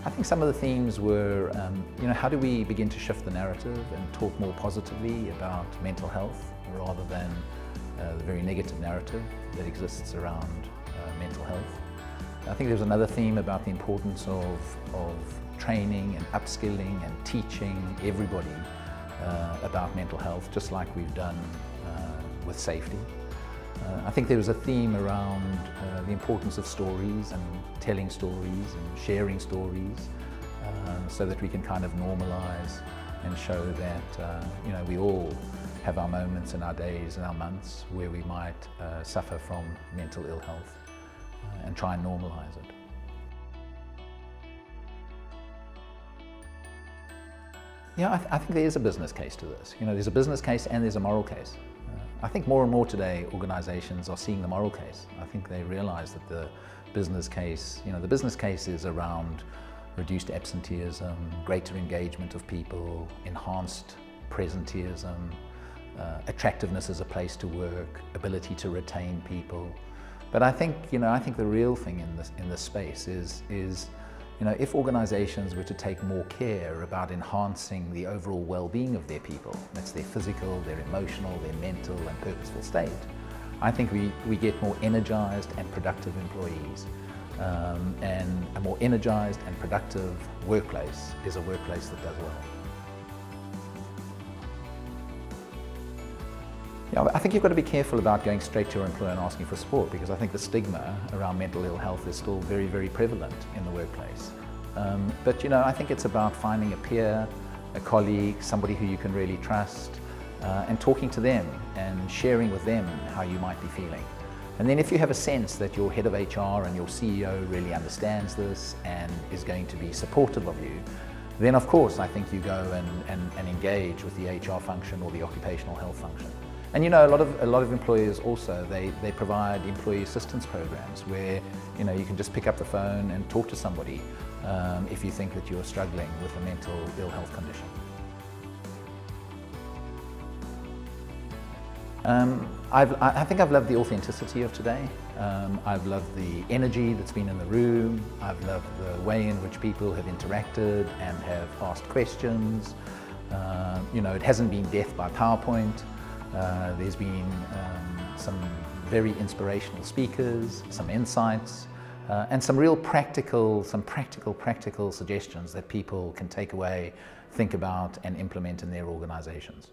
I think some of the themes were, how do we begin to shift the narrative and talk more positively about mental health rather than the very negative narrative that exists around mental health. I think there's another theme about the importance of training and upskilling and teaching everybody about mental health, just like we've done with safety. I think there was a theme around the importance of stories and telling stories and sharing stories so that we can kind of normalize and show that we all have our moments in our days and our months where we might suffer from mental ill health and try and normalize it. Yeah, I think there is a business case to this. There's a business case and there's a moral case. I think more and more today organizations are seeing the moral case. I think they realize that the business case is around reduced absenteeism, greater engagement of people, enhanced presenteeism, attractiveness as a place to work, ability to retain people. But I think the real thing in this space is if organizations were to take more care about enhancing the overall well-being of their people, that's their physical, their emotional, their mental and purposeful state, I think we get more energized and productive employees. And a more energized and productive workplace is a workplace that does well. I think you've got to be careful about going straight to your employer and asking for support, because I think the stigma around mental ill health is still very, very prevalent in the workplace. But I think it's about finding a peer, a colleague, somebody who you can really trust, and talking to them and sharing with them how you might be feeling. And then if you have a sense that your head of HR and your CEO really understands this and is going to be supportive of you, then of course I think you go and engage with the HR function or the occupational health function. And a lot of employers also, they provide employee assistance programs where you can just pick up the phone and talk to somebody if you think that you're struggling with a mental ill health condition. I think I've loved the authenticity of today. I've loved the energy that's been in the room. I've loved the way in which people have interacted and have asked questions. It hasn't been death by PowerPoint. There's been some very inspirational speakers, some insights, and some real practical suggestions that people can take away, think about and implement in their organizations.